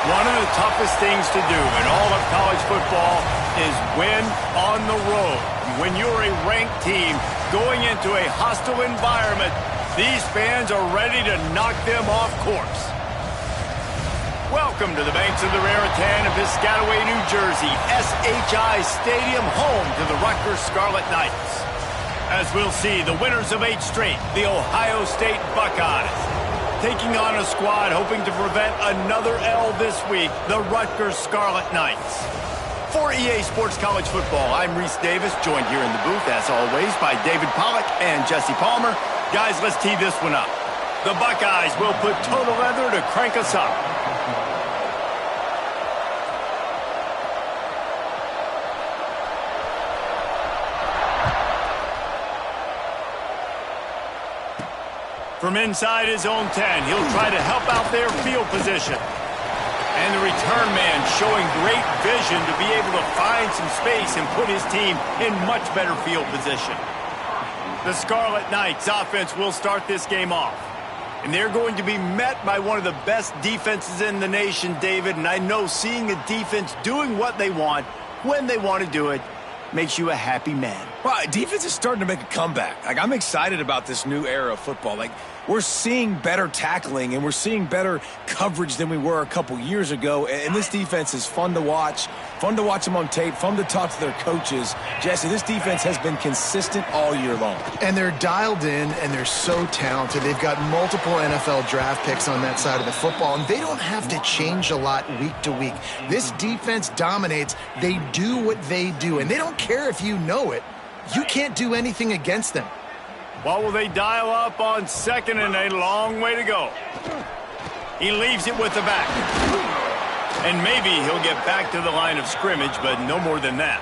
One of the toughest things to do in all of college football is win on the road. When you're a ranked team going into a hostile environment, these fans are ready to knock them off course. Welcome to the banks of the Raritan of Piscataway, New Jersey, SHI Stadium, home to the Rutgers Scarlet Knights. As we'll see, the winners of 8 straight, the Ohio State Buckeyes, taking on a squad hoping to prevent another L this week, the Rutgers Scarlet Knights. For EA Sports College Football, I'm Reese Davis, joined here in the booth, as always, by David Pollack and Jesse Palmer. Guys, let's tee this one up. The Buckeyes will put total leather to crank us up. From inside his own 10, he'll try to help out their field position. And the return man showing great vision to be able to find some space and put his team in much better field position. The Scarlet Knights offense will start this game off. And they're going to be met by one of the best defenses in the nation, David. And I know seeing a defense doing what they want, when they want to do it, makes you a happy man. Well, defense is starting to make a comeback. I'm excited about this new era of football. We're seeing better tackling and we're seeing better coverage than we were a couple years ago. And this defense is fun to watch them on tape, fun to talk to their coaches. Jesse, this defense has been consistent all year long. And they're dialed in and they're so talented. They've got multiple NFL draft picks on that side of the football, and they don't have to change a lot week to week. This defense dominates. They do what they do, and they don't care if you know it. You can't do anything against them. What will they dial up on second and a long way to go? He leaves it with the back. And maybe he'll get back to the line of scrimmage, but no more than that.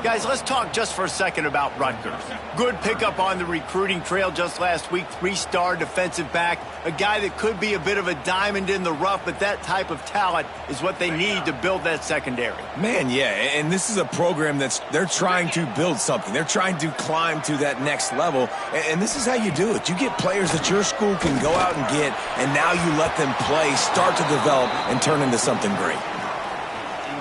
Guys, let's talk just for a second about Rutgers. Good pickup on the recruiting trail just last week. 3-star defensive back. A guy that could be a bit of a diamond in the rough, but that type of talent is what they need to build that secondary. Man, yeah, and this is a program they're trying to build something. They're trying to climb to that next level, and this is how you do it. You get players that your school can go out and get, and now you let them play, start to develop, and turn into something great.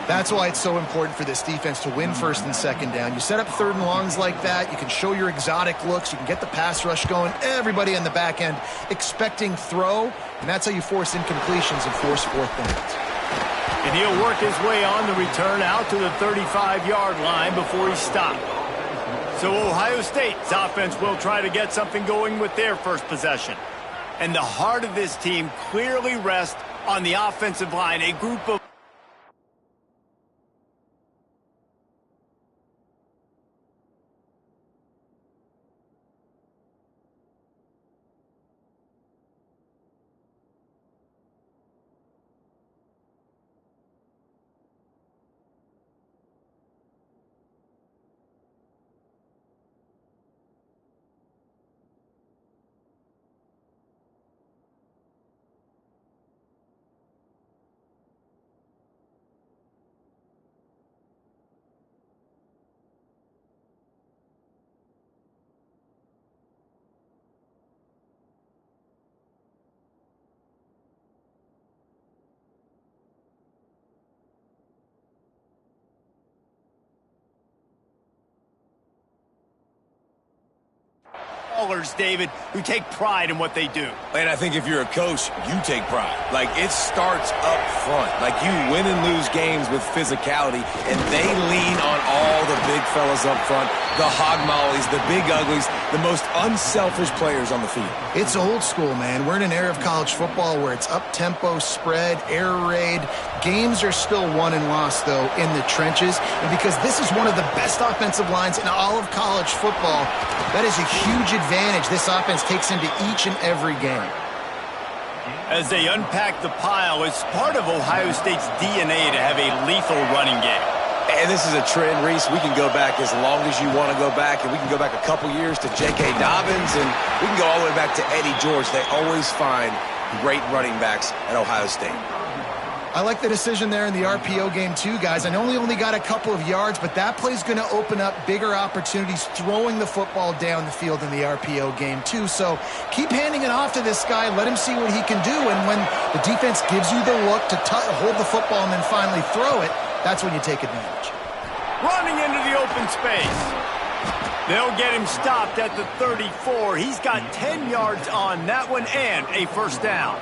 That's why it's so important for this defense to win first and second down. You set up third and longs like that, you can show your exotic looks, you can get the pass rush going, everybody on the back end expecting throw, and that's how you force incompletions and force fourth downs. And he'll work his way on the return out to the 35-yard line before he's stopped. So Ohio State's offense will try to get something going with their first possession. And the heart of this team clearly rests on the offensive line, a group of David, who take pride in what they do. And I think if you're a coach, you take pride. It starts up front. You win and lose games with physicality, and they lean on all the big fellas up front, the hog mollies, the big uglies, the most unselfish players on the field. It's old school, man. We're in an era of college football where it's up-tempo, spread, air raid. Games are still won and lost, though, in the trenches. And because this is one of the best offensive lines in all of college football, that is a huge advantage this offense takes into each and every game. As they unpack the pile, it's part of Ohio State's DNA to have a lethal running game. And this is a trend, Reese. We can go back as long as you want to go back, and we can go back a couple years to J.K. Dobbins, and we can go all the way back to Eddie George. They always find great running backs at Ohio State. I like the decision there in the RPO game too, guys. I know he only got a couple of yards, but that play's going to open up bigger opportunities throwing the football down the field in the RPO game too. So keep handing it off to this guy. Let him see what he can do. And when the defense gives you the look to hold the football and then finally throw it, that's when you take advantage. Running into the open space. They'll get him stopped at the 34. He's got 10 yards on that one and a first down.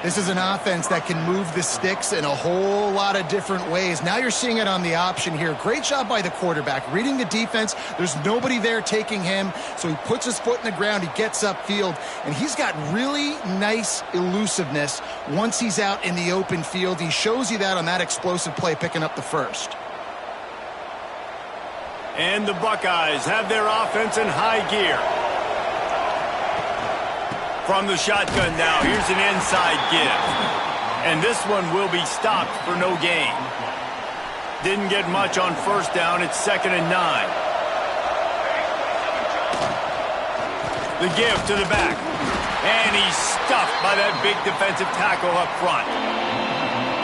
This is an offense that can move the sticks in a whole lot of different ways. Now you're seeing it on the option here. Great job by the quarterback. Reading the defense, there's nobody there taking him, so he puts his foot in the ground, he gets upfield, and he's got really nice elusiveness once he's out in the open field. He shows you that on that explosive play, picking up the first. And the Buckeyes have their offense in high gear. From the shotgun now, here's an inside give. And this one will be stopped for no gain. Didn't get much on first down. It's 2nd and 9. The give to the back. And he's stuffed by that big defensive tackle up front.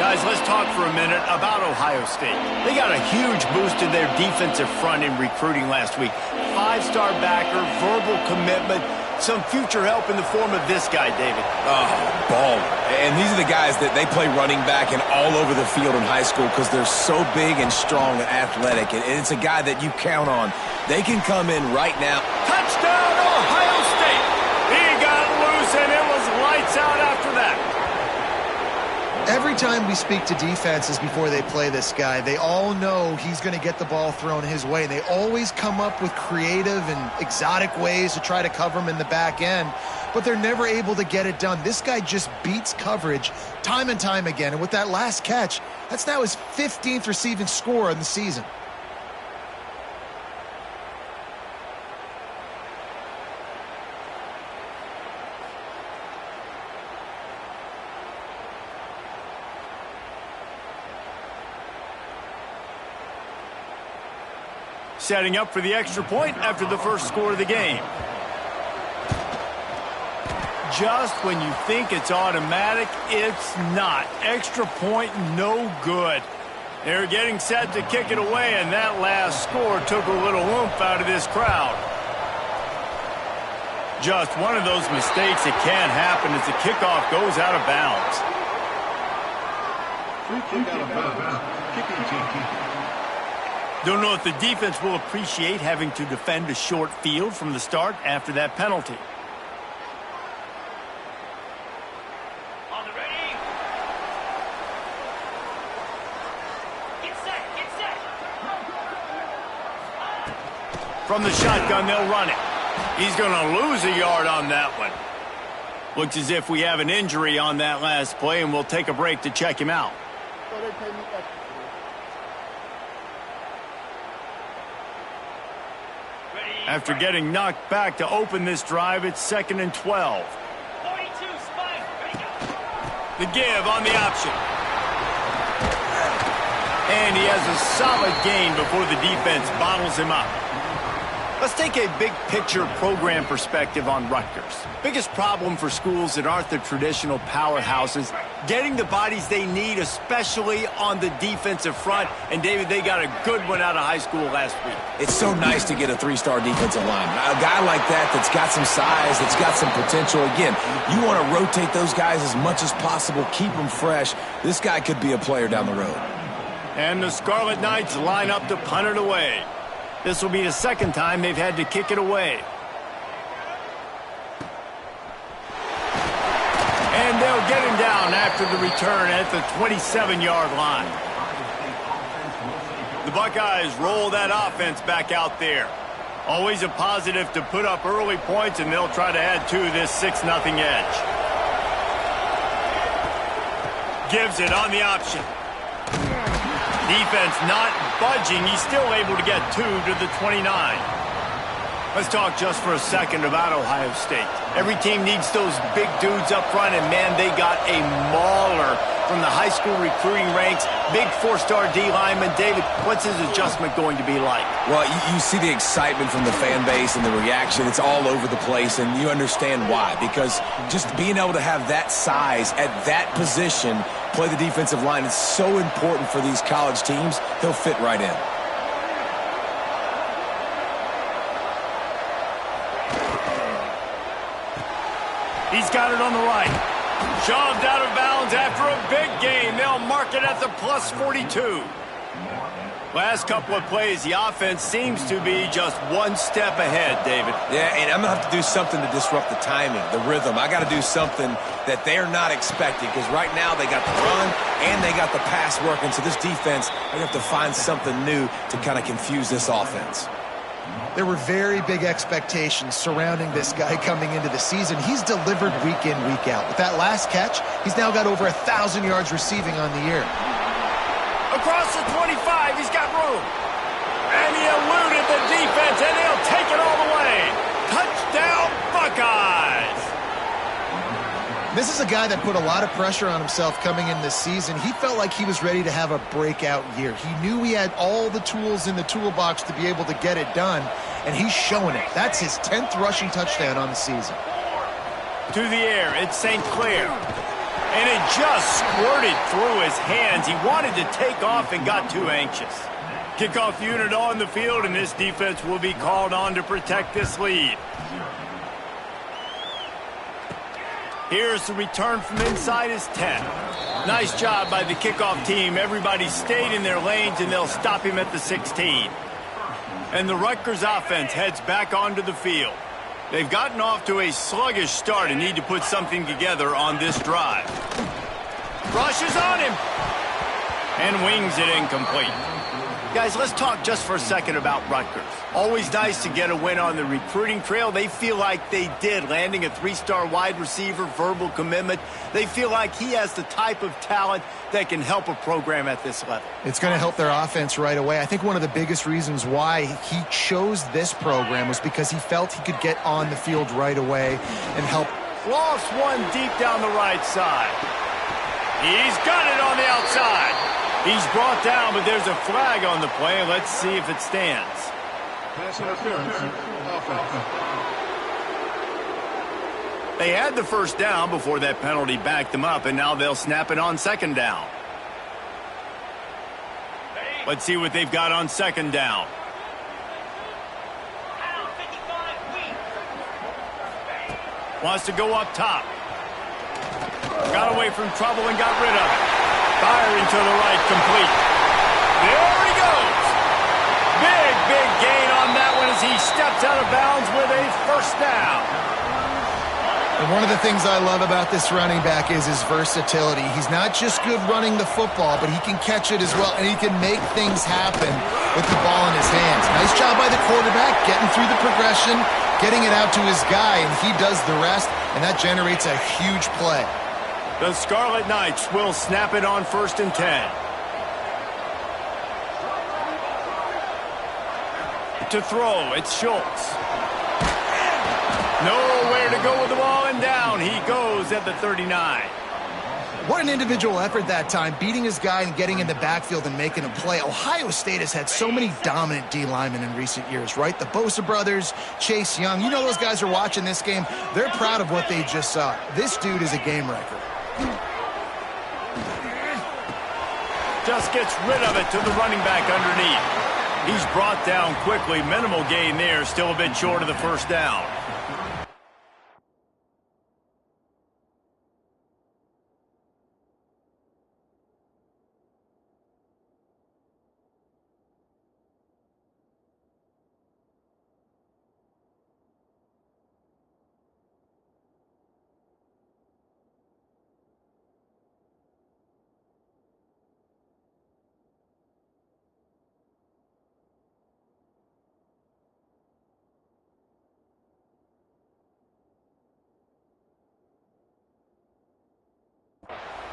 Guys, let's talk for a minute about Ohio State. They got a huge boost in their defensive front in recruiting last week. 5-star backer, verbal commitment, some future help in the form of this guy, David. Oh, baller. And these are the guys that they play running back and all over the field in high school because they're so big and strong and athletic. And it's a guy that you count on. They can come in right now. Touchdown, Ohio State! He got loose, and it was lights out after that. Every time we speak to defenses before they play this guy, they all know he's going to get the ball thrown his way. They always come up with creative and exotic ways to try to cover him in the back end, but they're never able to get it done. This guy just beats coverage time and time again, and with that last catch, that's now his 15th receiving score in the season. Setting up for the extra point after the first score of the game. Just when you think it's automatic, it's not. Extra point, no good. They're getting set to kick it away, and that last score took a little oomph out of this crowd. Just one of those mistakes that can't happen as the kickoff goes out of bounds. Free kick out of bounds. Kicking team. Don't know if the defense will appreciate having to defend a short field from the start after that penalty. On the ready. Get set, get set. From the shotgun, they'll run it. He's going to lose a yard on that one. Looks as if we have an injury on that last play, and we'll take a break to check him out. After getting knocked back to open this drive, it's 2nd and 12. 42, spike, ready, go. The give on the option. And he has a solid gain before the defense bottles him up. Let's take a big picture program perspective on Rutgers. Biggest problem for schools that aren't the traditional powerhouses, getting the bodies they need, especially on the defensive front. And, David, they got a good one out of high school last week. It's so nice to get a 3-star defensive lineman. A guy like that's got some size, that's got some potential. Again, you want to rotate those guys as much as possible, keep them fresh. This guy could be a player down the road. And the Scarlet Knights line up to punt it away. This will be the second time they've had to kick it away. And they'll get him down after the return at the 27-yard line. The Buckeyes roll that offense back out there. Always a positive to put up early points, and they'll try to add to this 6-0 edge. Gives it on the option. Defense not budging. He's still able to get 2 to the 29. Let's talk just for a second about Ohio State. Every team needs those big dudes up front, and man, they got a mauler from the high school recruiting ranks. Big four-star D lineman. David, what's his adjustment going to be like? Well, you see the excitement from the fan base and the reaction. It's all over the place, and you understand why. Because just being able to have that size at that position, play the defensive line, is so important for these college teams. He'll fit right in. He's got it on the right. Shoved out of bounds after a big gain. They'll mark it at the plus 42. Last couple of plays, the offense seems to be just one step ahead, David. Yeah, and I'm going to have to do something to disrupt the timing, the rhythm. I got to do something that they're not expecting, because right now they got the run and they got the pass working. So this defense, they have to find something new to kind of confuse this offense. There were very big expectations surrounding this guy coming into the season. He's delivered week in, week out. With that last catch, he's now got over 1,000 yards receiving on the year. Across the 25, he's got room. And he eluded the defense, and he'll take it all the way. Touchdown, Buckeyes! This is a guy that put a lot of pressure on himself coming in this season. He felt like he was ready to have a breakout year. He knew he had all the tools in the toolbox to be able to get it done, and he's showing it. That's his 10th rushing touchdown on the season. To the air, it's St. Clair. And it just squirted through his hands. He wanted to take off and got too anxious. Kickoff unit on the field, and this defense will be called on to protect this lead. Here's the return from inside his 10. Nice job by the kickoff team. Everybody stayed in their lanes, and they'll stop him at the 16. And the Rutgers offense heads back onto the field. They've gotten off to a sluggish start and need to put something together on this drive. Rushes on him. And wings it incomplete. Guys, let's talk just for a second about Rutgers. Always nice to get a win on the recruiting trail. They feel like they did, landing a 3-star wide receiver, verbal commitment. They feel like he has the type of talent that can help a program at this level. It's going to help their offense right away. I think one of the biggest reasons why he chose this program was because he felt he could get on the field right away and help. Lost one deep down the right side. He's got it on the outside. He's brought down, but there's a flag on the play. Let's see if it stands. Pass interference. Offense. They had the first down before that penalty backed them up, and now they'll snap it on second down. Let's see what they've got on second down. Wants to go up top. Got away from trouble and got rid of it. Firing to the right, complete. There he goes. Big gain on that one as he steps out of bounds with a first down. And one of the things I love about this running back is his versatility. He's not just good running the football, but he can catch it as well, and he can make things happen with the ball in his hands. Nice job by the quarterback, getting through the progression, getting it out to his guy, and he does the rest, and that generates a huge play. The Scarlet Knights will snap it on 1st and 10. To throw, it's Schultz. Nowhere to go with the ball, and down he goes at the 39. What an individual effort that time, beating his guy and getting in the backfield and making a play. Ohio State has had so many dominant D linemen in recent years, right? The Bosa brothers, Chase Young. You know those guys are watching this game. They're proud of what they just saw. This dude is a game wrecker. Just gets rid of it to the running back underneath. He's brought down quickly. Minimal gain there. Still a bit short of the first down.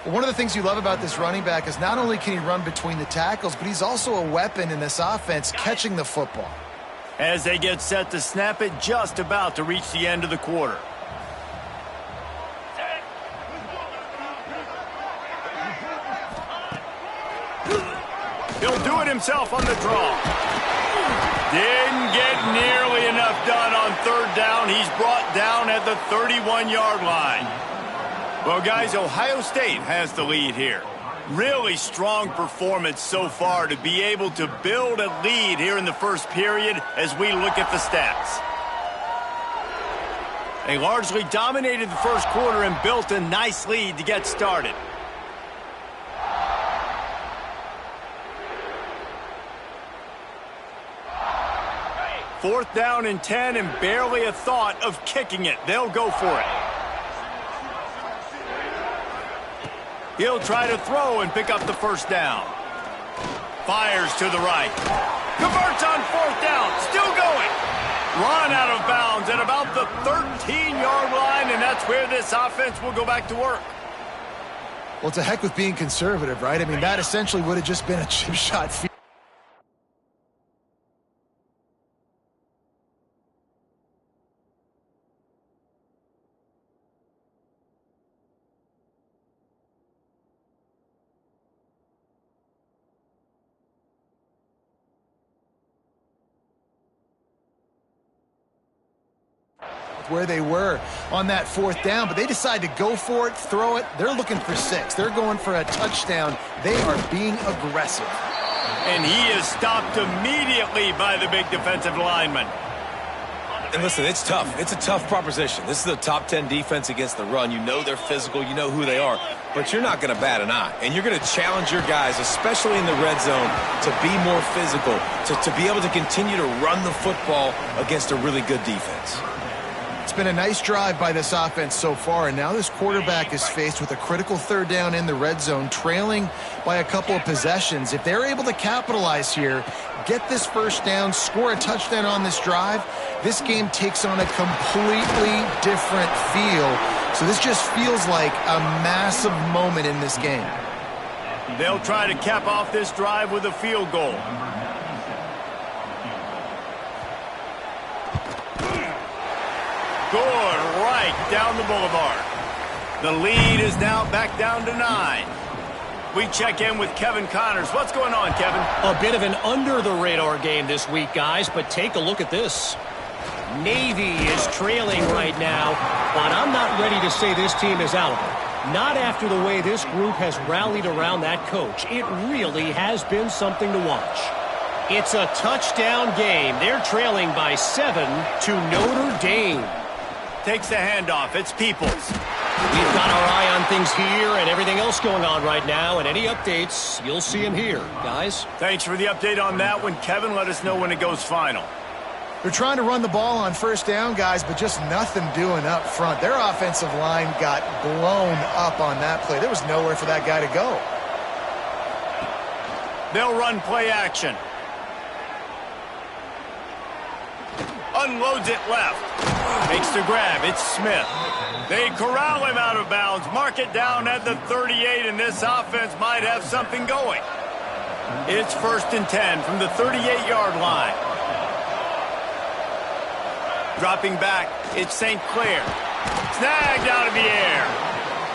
One of the things you love about this running back is not only can he run between the tackles, but he's also a weapon in this offense catching the football. as they get set to snap it just about to reach the end of the quarter. He'll do it himself on the draw. Didn't get nearly enough done on third down. He's brought down at the 31-yard line. Well, guys, Ohio State has the lead here. Really strong performance so far to be able to build a lead here in the first period as we look at the stats. They largely dominated the first quarter and built a nice lead to get started. Fourth down and 10 and barely a thought of kicking it. They'll go for it. He'll try to throw and pick up the first down. Fires to the right. Converts on fourth down. Still going. Run out of bounds at about the 13-yard line, and that's where this offense will go back to work. Well, it's a heck with being conservative, right? I mean, that essentially would have just been a chip shot field. Where they were on that fourth down, but they decide to go for it, throw it. They're looking for 6. They're going for a touchdown. They are being aggressive. And he is stopped immediately by the big defensive lineman. And listen, it's tough. It's a tough proposition. This is a top 10 defense against the run. You know they're physical. You know who they are. But you're not going to bat an eye. And you're going to challenge your guys, especially in the red zone, to be more physical, to be able to continue to run the football against a really good defense. It's been a nice drive by this offense so far, and now this quarterback is faced with a critical third down in the red zone, trailing by a couple of possessions. If they're able to capitalize here, get this first down, score a touchdown on this drive, this game takes on a completely different feel. So this just feels like a massive moment in this game. They'll try to cap off this drive with a field goal. Good, right down the boulevard. The lead is now back down to 9. We check in with Kevin Connors. What's going on, Kevin? A bit of an under-the-radar game this week, guys, but take a look at this. Navy is trailing right now, but I'm not ready to say this team is out of it. Not after the way this group has rallied around that coach. It really has been something to watch. It's a touchdown game. They're trailing by 7 to Notre Dame. Takes the handoff. It's Peoples. We've got our eye on things here and everything else going on right now, and any updates, you'll see them here, guys. Thanks for the update on that one, Kevin. Let us know when it goes final. They're trying to run the ball on first down, guys, but just nothing doing up front. Their offensive line got blown up on that play. There was nowhere for that guy to go. They'll run play action. Unloads it left. Makes the grab. It's Smith. They corral him out of bounds. Mark it down at the 38, and this offense might have something going. It's 1st and 10 from the 38-yard line. Dropping back, it's St. Clair. Snagged out of the air.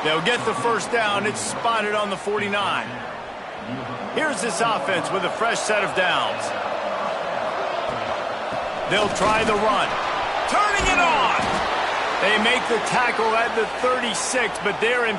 They'll get the first down. It's spotted on the 49. Here's this offense with a fresh set of downs. They'll try the run. Turning it on. They make the tackle at the 36, but they're in.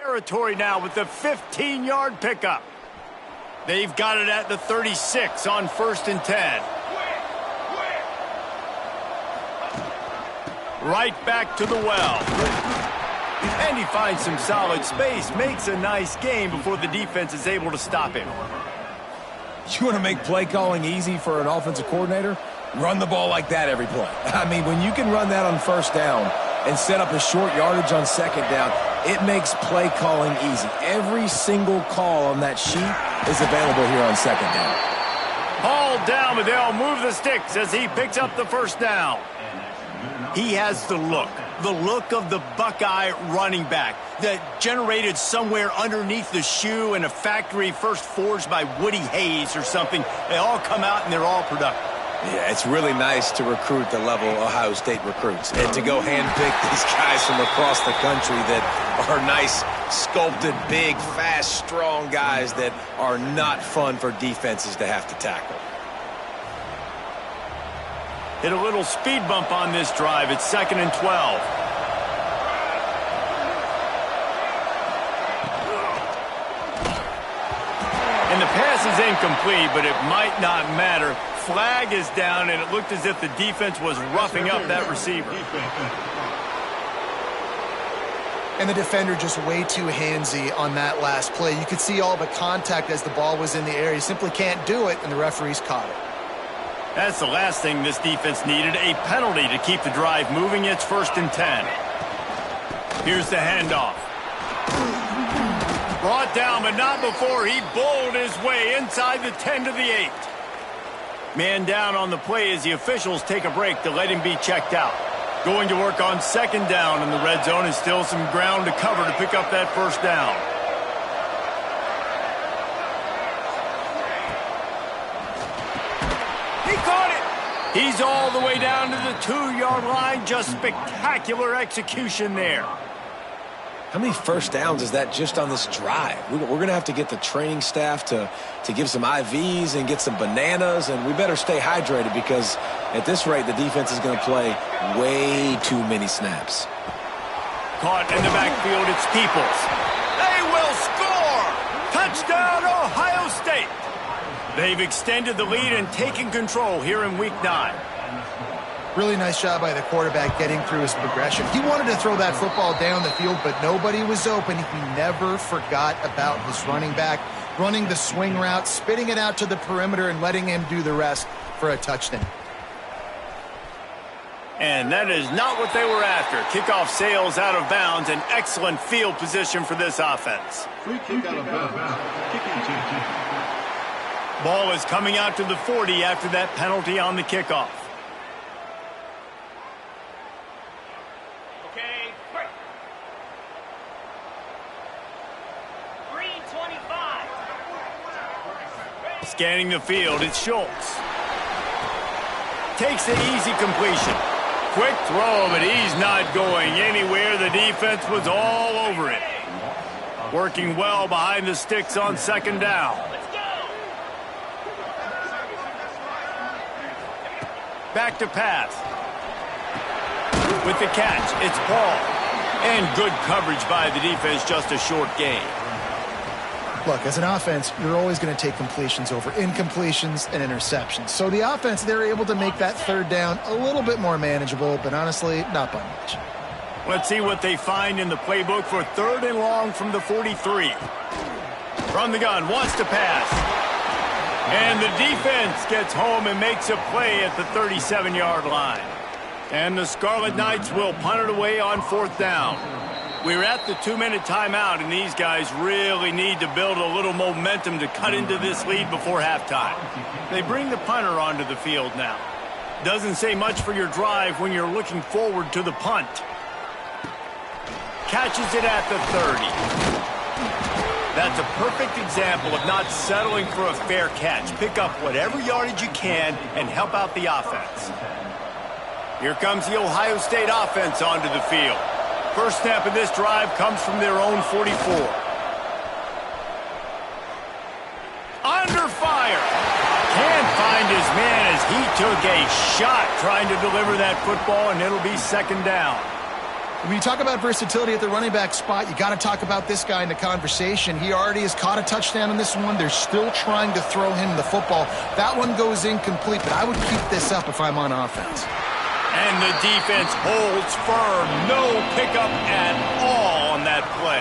Territory now with the 15-yard pickup. They've got it at the 36 on 1st and 10. Right back to the well. And he finds some solid space, makes a nice gain before the defense is able to stop him. You want to make play calling easy for an offensive coordinator? Run the ball like that every play. I mean, when you can run that on 1st down and set up a short yardage on 2nd down, it makes play calling easy. Every single call on that sheet is available here on 2nd down. Hauled down, but they'll move the sticks as he picks up the 1st down. He has the look of the Buckeye running back that generated somewhere underneath the shoe in a factory first forged by Woody Hayes or something. They all come out and they're all productive. Yeah, it's really nice to recruit the level Ohio State recruits and to go handpick these guys from across the country that are nice, sculpted, big, fast, strong guys that are not fun for defenses to have to tackle. Hit a little speed bump on this drive. It's 2nd and 12. And the pass is incomplete, but it might not matter. Flag is down, and it looked as if the defense was roughing up that receiver. And the defender just way too handsy on that last play. You could see all the contact as the ball was in the air. He simply can't do it, and the referees caught it. That's the last thing this defense needed, a penalty to keep the drive moving. It's 1st and 10. Here's the handoff. Brought down, but not before he bowled his way inside the 10 to the 8. Man down on the play as the officials take a break to let him be checked out. Going to work on 2nd down in the red zone, and still some ground to cover to pick up that 1st down. He caught it! He's all the way down to the 2-yard line. Just spectacular execution there. How many 1st downs is that just on this drive? We're going to have to get the training staff to give some IVs and get some bananas, and we better stay hydrated because at this rate, the defense is going to play way too many snaps. Caught in the backfield, it's Peoples. They will score! Touchdown, Ohio State! They've extended the lead and taken control here in Week 9. Really nice job by the quarterback getting through his progression. He wanted to throw that football down the field, but nobody was open. He never forgot about his running back, running the swing route, spitting it out to the perimeter, and letting him do the rest for a touchdown. And that is not what they were after. Kickoff sails out of bounds. An excellent field position for this offense. Free kick out of bounds. Kicking team. Ball is coming out to the 40 after that penalty on the kickoff. Okay, break. Green 25. Scanning the field, it's Schultz. Takes the easy completion. Quick throw, but he's not going anywhere. The defense was all over it. Working well behind the sticks on 2nd down. Let's go. Back to pass. With the catch, it's Paul. And good coverage by the defense, just a short gain. Look, as an offense, you're always going to take completions over incompletions and interceptions. So the offense, they're able to make that 3rd down a little bit more manageable, but honestly, not by much. Let's see what they find in the playbook for 3rd and long from the 43. From the gun, wants to pass. And the defense gets home and makes a play at the 37-yard line. And the Scarlet Knights will punt it away on 4th down. We're at the 2-minute timeout, and these guys really need to build a little momentum to cut into this lead before halftime. They bring the punter onto the field now. Doesn't say much for your drive when you're looking forward to the punt. Catches it at the 30. That's a perfect example of not settling for a fair catch. Pick up whatever yardage you can and help out the offense. Here comes the Ohio State offense onto the field. First snap of this drive comes from their own 44. Under fire. Can't find his man as he took a shot trying to deliver that football, and it'll be 2nd down. When you talk about versatility at the running back spot, you got to talk about this guy in the conversation. He already has caught a touchdown on this one. They're still trying to throw him the football. That one goes incomplete, but I would keep this up if I'm on offense. And the defense holds firm. No pickup at all on that play.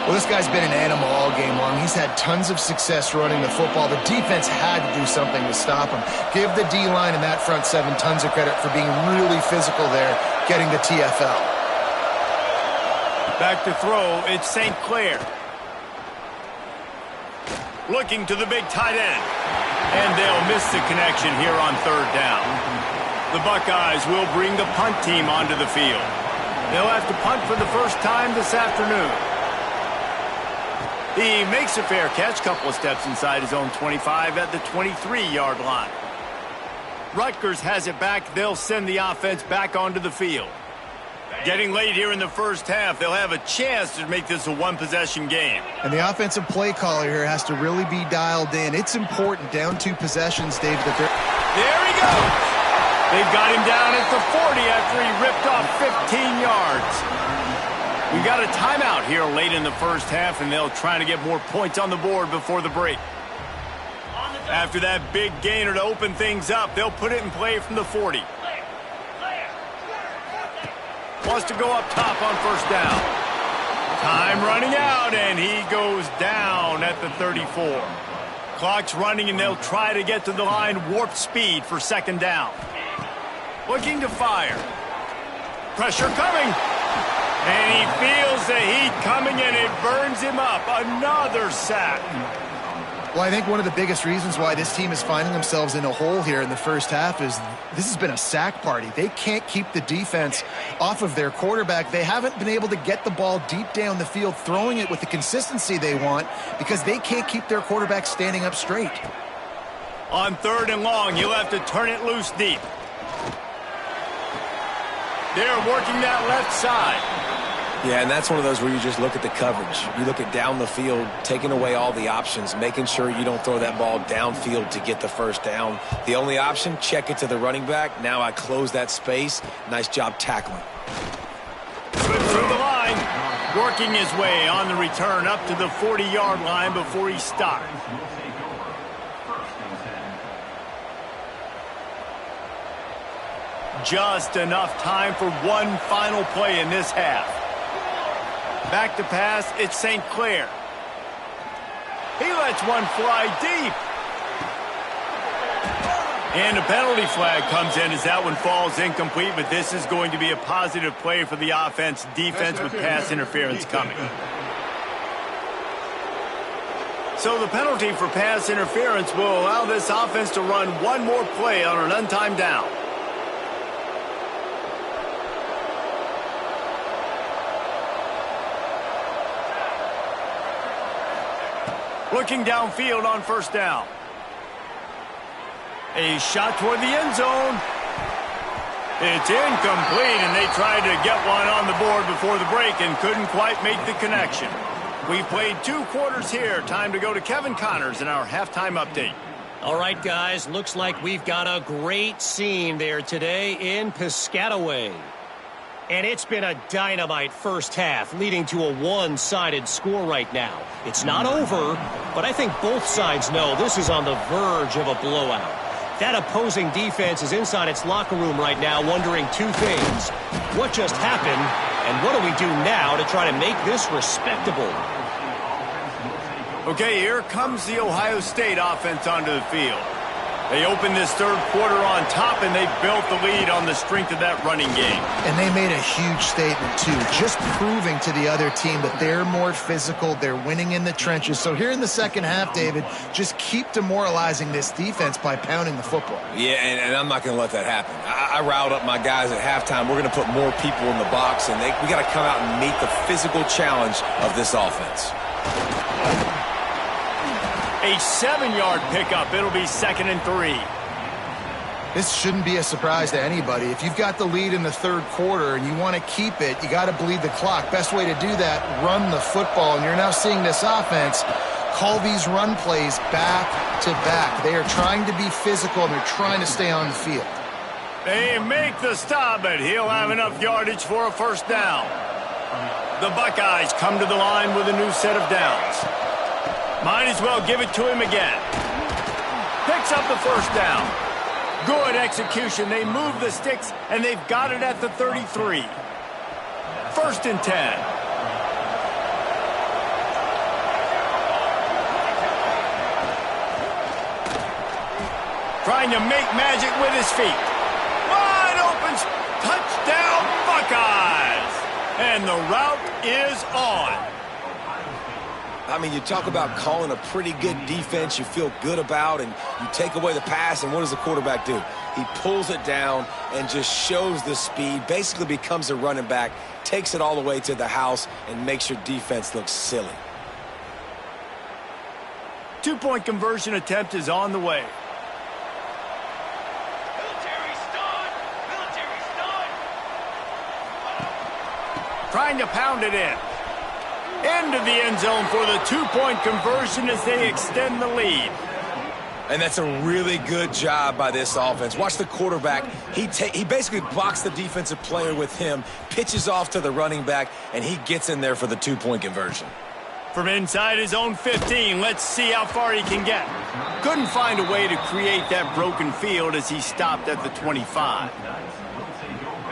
Well, this guy's been an animal all game long. He's had tons of success running the football. The defense had to do something to stop him. Give the D-line and that front seven tons of credit for being really physical there, getting the TFL. Back to throw, it's St. Clair. Looking to the big tight end. And they'll miss the connection here on third down. The Buckeyes will bring the punt team onto the field. They'll have to punt for the first time this afternoon. He makes a fair catch, couple of steps inside his own 25 at the 23-yard line. Rutgers has it back. They'll send the offense back onto the field. Getting late here in the first half, they'll have a chance to make this a one-possession game. And the offensive play caller here has to really be dialed in. It's important, down 2 possessions, Dave. That there he goes. They've got him down at the 40 after he ripped off 15 yards. We got a timeout here late in the first half, and they'll try to get more points on the board before the break. After that big gainer to open things up, they'll put it in play from the 40. Wants to go up top on first down. Time running out, and he goes down at the 34. Clock's running, and they'll try to get to the line warp speed for second down. Looking to fire. Pressure coming. And he feels the heat coming, and it burns him up. Another sack. Well, I think one of the biggest reasons why this team is finding themselves in a hole here in the first half is this has been a sack party. They can't keep the defense off of their quarterback. They haven't been able to get the ball deep down the field, throwing it with the consistency they want because they can't keep their quarterback standing up straight. On third and long, you'll have to turn it loose deep. They're working that left side. Yeah, and that's one of those where you just look at the coverage. You look at down the field, taking away all the options, making sure you don't throw that ball downfield to get the first down. The only option, check it to the running back. Now I close that space. Nice job tackling. Slips through the line, working his way on the return up to the 40-yard line before he stopped. Just enough time for one final play in this half. Back to pass, it's St. Clair. He lets one fly deep. And a penalty flag comes in as that one falls incomplete, but this is going to be a positive play for the offense. Defense with pass interference coming. So the penalty for pass interference will allow this offense to run one more play on an untimed down. Looking downfield on first down. A shot toward the end zone. It's incomplete, and they tried to get one on the board before the break and couldn't quite make the connection. We've played 2 quarters here. Time to go to Kevin Connors in our halftime update. All right, guys, looks like we've got a great scene there today in Piscataway. And it's been a dynamite first half, leading to a one-sided score right now. It's not over, but I think both sides know this is on the verge of a blowout. That opposing defense is inside its locker room right now wondering 2 things. What just happened, and what do we do now to try to make this respectable? Okay, here comes the Ohio State offense onto the field. They opened this third quarter on top, and they built the lead on the strength of that running game. And they made a huge statement, too, just proving to the other team that they're more physical, they're winning in the trenches. So here in the second half, David, just keep demoralizing this defense by pounding the football. Yeah, and I'm not going to let that happen. I riled up my guys at halftime. We're going to put more people in the box, and we got to come out and meet the physical challenge of this offense. A 7-yard pickup. It'll be 2nd and 3. This shouldn't be a surprise to anybody. If you've got the lead in the third quarter and you want to keep it, you got to bleed the clock. Best way to do that, run the football. And you're now seeing this offense call these run plays back to back. They are trying to be physical, and they're trying to stay on the field. They make the stop, but he'll have enough yardage for a first down. The Buckeyes come to the line with a new set of downs. Might as well give it to him again. Picks up the first down. Good execution. They move the sticks, and they've got it at the 33. First and 10. Trying to make magic with his feet. Wide open. Touchdown, Buckeyes. And the route is on. I mean, you talk about calling a pretty good defense you feel good about, and you take away the pass, and what does the quarterback do? He pulls it down and just shows the speed, basically becomes a running back, takes it all the way to the house, and makes your defense look silly. 2-point conversion attempt is on the way. Trying to pound it in. Into the end zone for the 2-point conversion as they extend the lead. And that's a really good job by this offense. Watch the quarterback. He basically blocks the defensive player with him, pitches off to the running back, and he gets in there for the 2-point conversion. From inside his own 15, let's see how far he can get. Couldn't find a way to create that broken field as he stopped at the 25.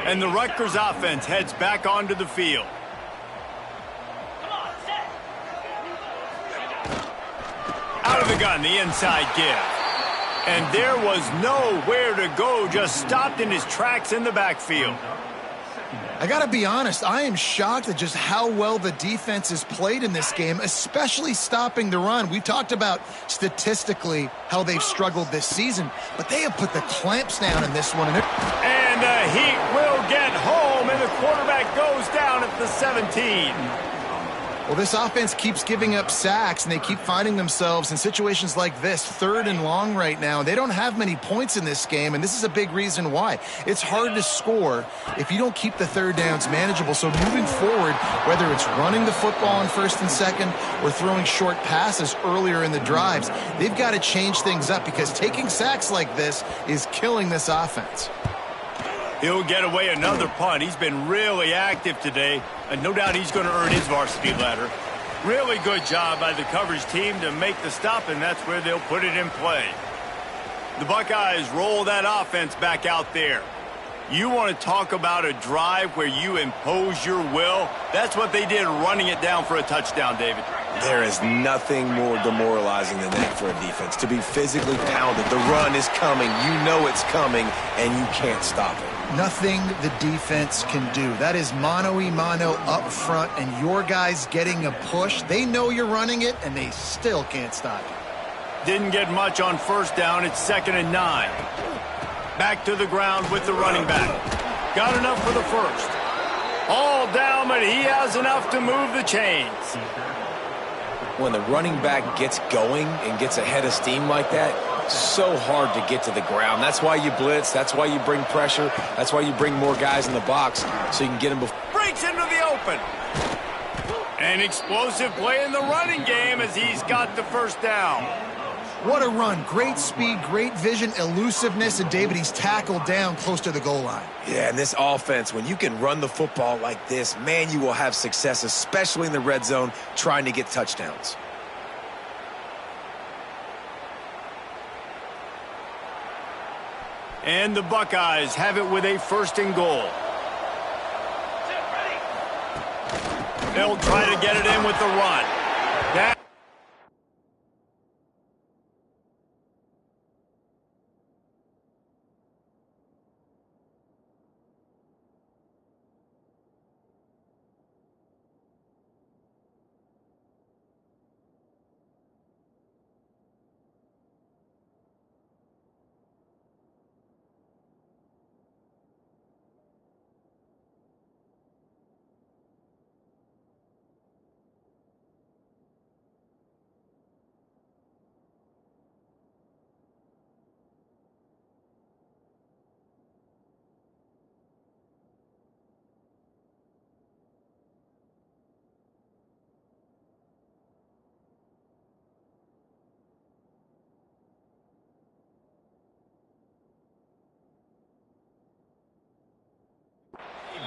And the Rutgers offense heads back onto the field. Out of the gun, the inside give. And there was nowhere to go, just stopped in his tracks in the backfield. I got to be honest, I am shocked at just how well the defense has played in this game, especially stopping the run. We've talked about statistically how they've struggled this season, but they have put the clamps down in this one. And the Heat will get home, and the quarterback goes down at the 17. Well, this offense keeps giving up sacks, and they keep finding themselves in situations like this, 3rd and long right now. They don't have many points in this game, and this is a big reason why. It's hard to score if you don't keep the 3rd downs manageable. So moving forward, whether it's running the football on 1st and 2nd or throwing short passes earlier in the drives, they've got to change things up because taking sacks like this is killing this offense. He'll get away another punt. He's been really active today, and no doubt he's going to earn his varsity ladder. Really good job by the coverage team to make the stop, and that's where they'll put it in play. The Buckeyes roll that offense back out there. You want to talk about a drive where you impose your will? That's what they did, running it down for a touchdown, David. There is nothing more demoralizing than that for a defense, to be physically pounded. The run is coming. You know it's coming, and you can't stop it. Nothing the defense can do. That is mano-a-mano up front, and your guys getting a push. They know you're running it, and they still can't stop you. Didn't get much on first down. It's 2nd and 9. Back to the ground with the running back. Got enough for the first. All down, but he has enough to move the chains. When the running back gets going and gets ahead of steam like that, it's so hard to get to the ground. That's why you blitz. That's why you bring pressure. That's why you bring more guys in the box so you can get them before. Breaks into the open. An explosive play in the running game as he's got the first down. What a run. Great speed, great vision, elusiveness, and David, he's tackled down close to the goal line. Yeah, and this offense, when you can run the football like this, man, you will have success, especially in the red zone, trying to get touchdowns. And the Buckeyes have it with a 1st and goal. They'll try to get it in with the run.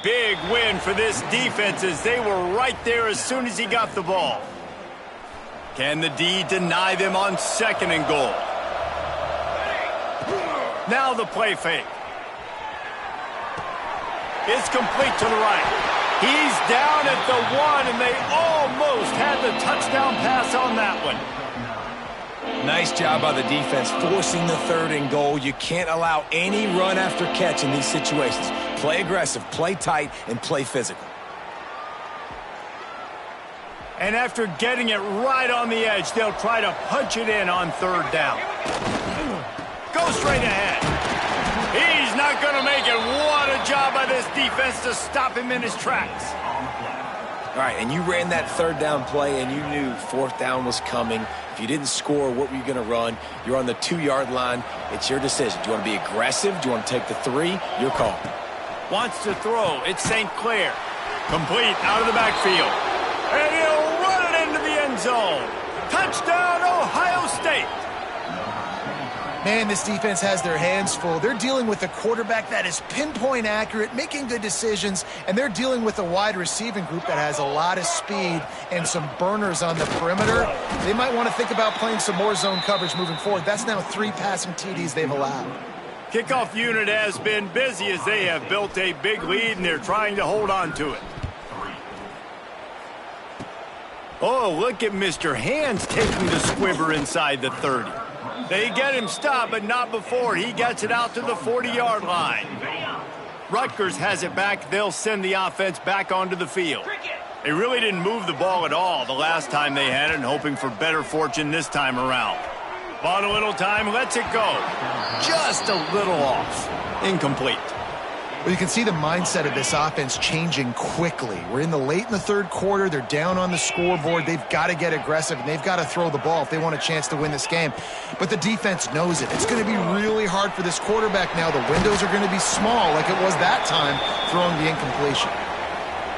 big win for this defense as they were right there as soon as he got the ball. Can the D deny them on 2nd and goal? Now the play fake. It's complete to the right. He's down at the 1, and they almost had the touchdown pass on that one. Nice job by the defense forcing the 3rd and goal. You can't allow any run after catch in these situations. Play aggressive, play tight, and play physical. And after getting it right on the edge, they'll try to punch it in on 3rd down. Go straight ahead. He's not going to make it. What a job by this defense to stop him in his tracks. All right, and you ran that 3rd down play, and you knew 4th down was coming. If you didn't score, what were you going to run? You're on the 2-yard line. It's your decision. Do you want to be aggressive? Do you want to take the 3? Your call. Wants to throw. It's St. Clair. Complete out of the backfield. And he'll run it into the end zone. Touchdown, Ohio State. Man, this defense has their hands full. They're dealing with a quarterback that is pinpoint accurate, making good decisions, and they're dealing with a wide receiving group that has a lot of speed and some burners on the perimeter. They might want to think about playing some more zone coverage moving forward. That's now 3 passing TDs they've allowed. Kickoff unit has been busy as they have built a big lead, and they're trying to hold on to it. Oh, look at Mr. Hands taking the squibber inside the 30. They get him stopped, but not before he gets it out to the 40-yard line. Rutgers has it back. They'll send the offense back onto the field. They really didn't move the ball at all the last time they had it, and hoping for better fortune this time around. Bought a little time, lets it go. Just a little off. Incomplete. Well, you can see the mindset of this offense changing quickly. We're in the 3rd quarter. They're down on the scoreboard. They've got to get aggressive, and they've got to throw the ball if they want a chance to win this game. But the defense knows it. It's going to be really hard for this quarterback now. The windows are going to be small like it was that time throwing the incompletion.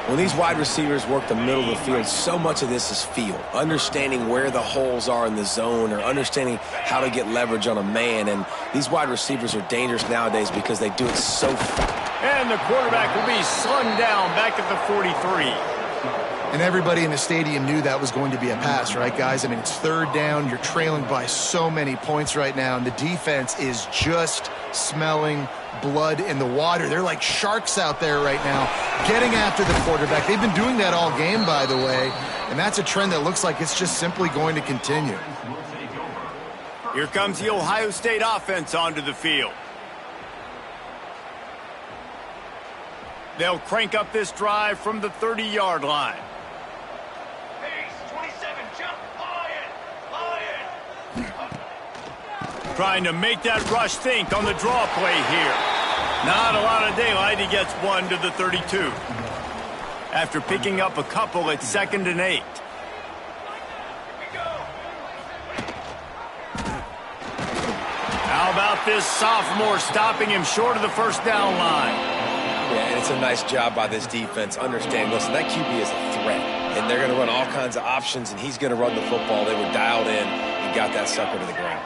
When these wide receivers work the middle of the field, so much of this is feel. Understanding where the holes are in the zone or understanding how to get leverage on a man. And these wide receivers are dangerous nowadays because they do it so fast. And the quarterback will be slung down back at the 43. And everybody in the stadium knew that was going to be a pass, right, guys? I mean, it's 3rd down. You're trailing by so many points right now, and the defense is just smelling blood in the water. They're like sharks out there right now, getting after the quarterback. They've been doing that all game, by the way, and that's a trend that looks like it's just simply going to continue. Here comes the Ohio State offense onto the field. They'll crank up this drive from the 30-yard line. Pace, 27, jump, Lion. Trying to make that rush think on the draw play here. Not a lot of daylight. He gets 1 to the 32. After picking up a couple at 2nd and 8. How about this sophomore stopping him short of the 1st down line? Yeah, and it's a nice job by this defense. Understand, listen, that QB is a threat, and they're going to run all kinds of options, and he's going to run the football. They were dialed in and got that sucker to the ground.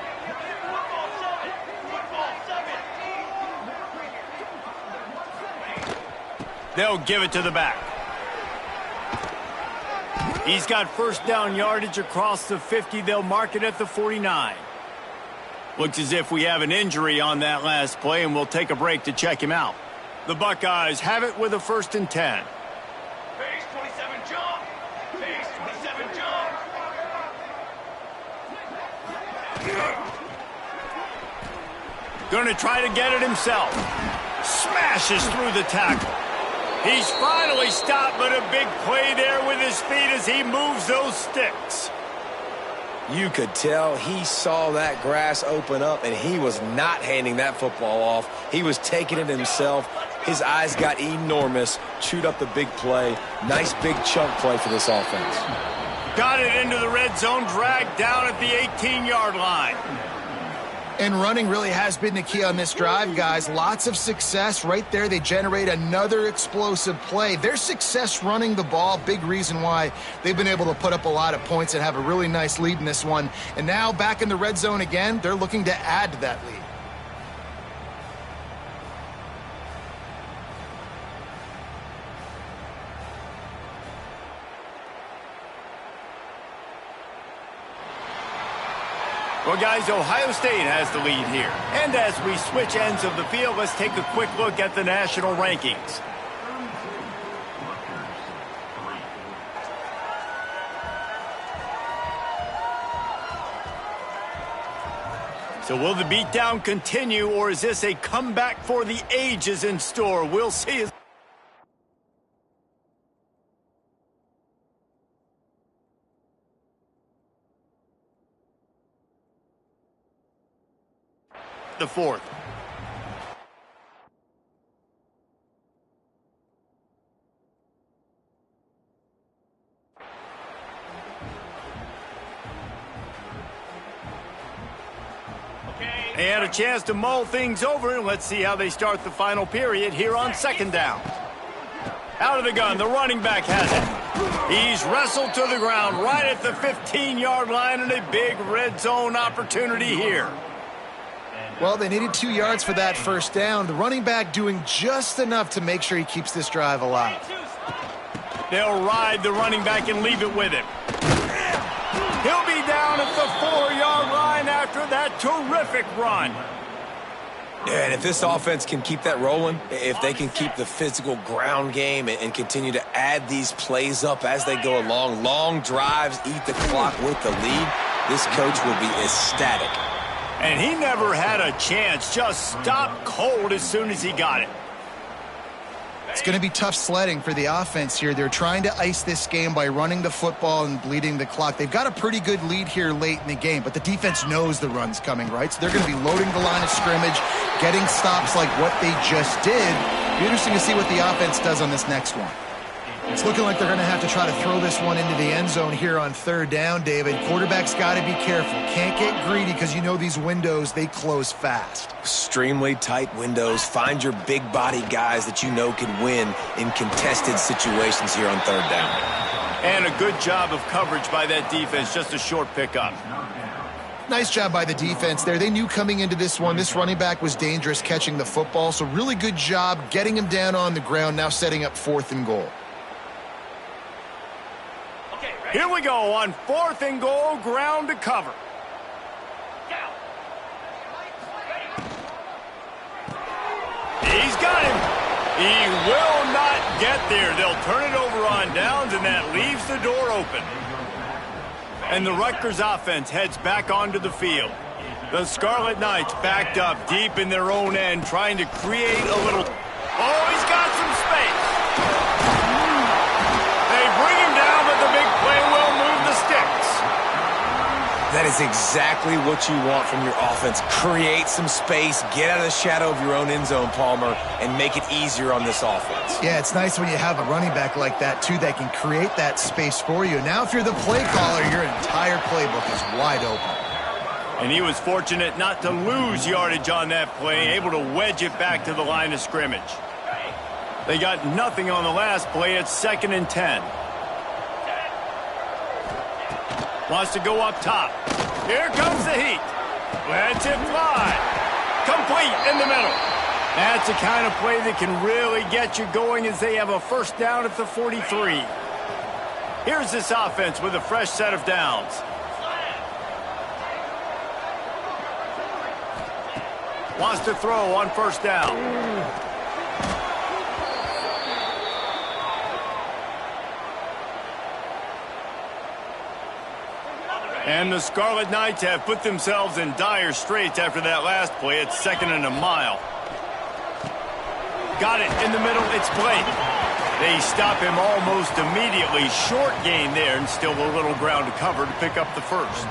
They'll give it to the back. He's got 1st down yardage across the 50. They'll mark it at the 49. Looks as if we have an injury on that last play, and we'll take a break to check him out. The Buckeyes have it with a 1st and 10. Pace, 27, jump. Pace, 27, jump. Going to try to get it himself. Smashes through the tackle. He's finally stopped, but a big play there with his feet as he moves those sticks. You could tell he saw that grass open up, and he was not handing that football off. He was taking it himself. His eyes got enormous, chewed up the big play. Nice big chunk play for this offense. Got it into the red zone, dragged down at the 18-yard line. And running really has been the key on this drive, guys. Lots of success right there. They generate another explosive play. Their success running the ball, big reason why they've been able to put up a lot of points and have a really nice lead in this one. And now back in the red zone again, they're looking to add to that lead. Well, guys, Ohio State has the lead here. And as we switch ends of the field, let's take a quick look at the national rankings. So will the beatdown continue, or is this a comeback for the ages in store? We'll see. The fourth. They had a chance to mull things over, and let's see how they start the final period here on second down. Out of the gun, the running back has it. He's wrestled to the ground right at the 15-yard line, and a big red zone opportunity here. Well, they needed 2 yards for that first down. The running back doing just enough to make sure he keeps this drive alive. They'll ride the running back and leave it with him. He'll be down at the 4-yard line after that terrific run. Yeah, and if this offense can keep that rolling, if they can keep the physical ground game and continue to add these plays up as they go along, long drives, eat the clock with the lead, this coach will be ecstatic. And he never had a chance, just stopped cold as soon as he got it. It's going to be tough sledding for the offense here. They're trying to ice this game by running the football and bleeding the clock. They've got a pretty good lead here late in the game, but the defense knows the run's coming, right? So they're going to be loading the line of scrimmage, getting stops like what they just did. It'll be interesting to see what the offense does on this next one. It's looking like they're going to have to try to throw this one into the end zone here on third down, David. Quarterback's got to be careful. Can't get greedy because you know these windows, they close fast. Extremely tight windows. Find your big body guys that you know can win in contested situations here on third down. And a good job of coverage by that defense. Just a short pickup. Nice job by the defense there. They knew coming into this one, this running back was dangerous catching the football. So really good job getting him down on the ground, now setting up 4th and goal. Here we go on 4th and goal, ground to cover. He's got him. He will not get there. They'll turn it over on downs, and that leaves the door open. And the Rutgers offense heads back onto the field. The Scarlet Knights backed up deep in their own end, trying to create a little... Oh, he's got some space. They bring him down, but the big play will move the sticks. That is exactly what you want from your offense. Create some space, get out of the shadow of your own end zone, Palmer, and make it easier on this offense. Yeah, it's nice when you have a running back like that, too, that can create that space for you. Now, if you're the play caller, your entire playbook is wide open. And he was fortunate not to lose yardage on that play, able to wedge it back to the line of scrimmage. They got nothing on the last play. It's 2nd and 10. Wants to go up top. Here comes the heat. Lets it fly. Complete in the middle. That's the kind of play that can really get you going as they have a first down at the 43. Here's this offense with a fresh set of downs. Wants to throw on first down. And the Scarlet Knights have put themselves in dire straits after that last play. It's 2nd and a mile. Got it in the middle. It's Blake. They stop him almost immediately. Short gain there, and still a little ground to cover to pick up the first.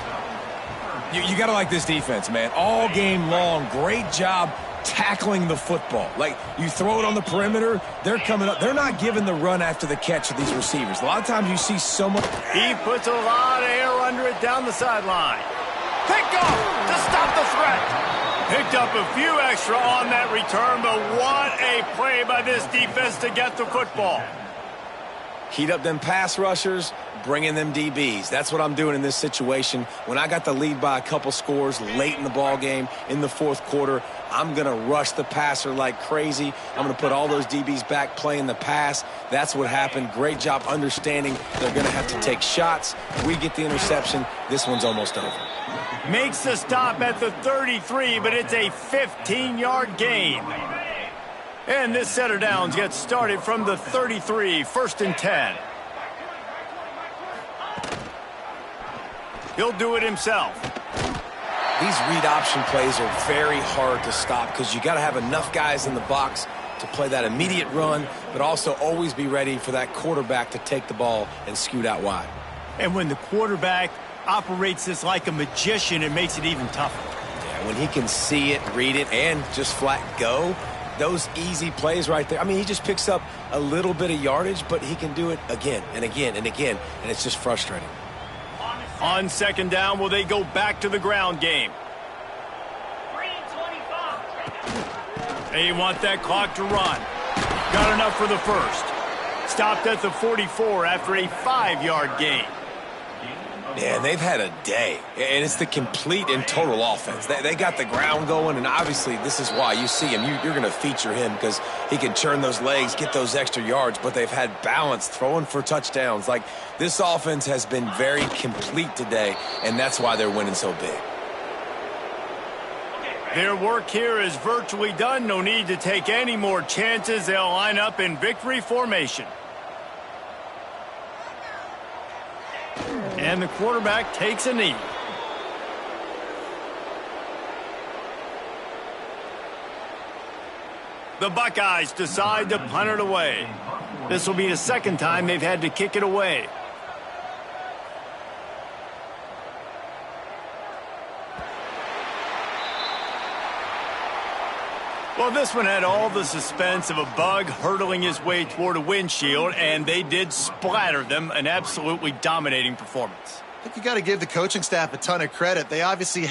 You got to like this defense, man. All game long, great job tackling the football. Like, you throw it on the perimeter, they're coming up. They're not giving the run after the catch of these receivers. A lot of times you see so much. He puts a lot of air under it down the sideline. Picked off to stop the threat. Picked up a few extra on that return, but what a play by this defense to get the football. Heat up them pass rushers, bringing them DBs. That's what I'm doing in this situation. When I got the lead by a couple scores late in the ball game in the fourth quarter, I'm going to rush the passer like crazy. I'm going to put all those DBs back playing the pass. That's what happened. Great job understanding they're going to have to take shots. We get the interception. This one's almost over. Makes the stop at the 33, but it's a 15-yard gain. And this set of downs gets started from the 33, 1st and 10. He'll do it himself. These read option plays are very hard to stop because you got to have enough guys in the box to play that immediate run, but also always be ready for that quarterback to take the ball and scoot out wide. And when the quarterback operates this like a magician, it makes it even tougher. Yeah, when he can see it, read it, and just flat go, those easy plays right there. I mean, he just picks up a little bit of yardage, but he can do it again and again and again, and it's just frustrating. On 2nd down, will they go back to the ground game? They want that clock to run. Got enough for the first. Stopped at the 44 after a 5-yard gain. Yeah, they've had a day, and it's the complete and total offense. They got the ground going, and obviously this is why you see him. You're going to feature him because he can churn those legs, get those extra yards, but they've had balance, throwing for touchdowns. Like, this offense has been very complete today, and that's why they're winning so big. Their work here is virtually done. No need to take any more chances. They'll line up in victory formation. And the quarterback takes a knee. The Buckeyes decide to punt it away. This will be the 2nd time they've had to kick it away. Well, this one had all the suspense of a bug hurtling his way toward a windshield, and they did splatter them. An absolutely dominating performance. I think you got to give the coaching staff a ton of credit. They obviously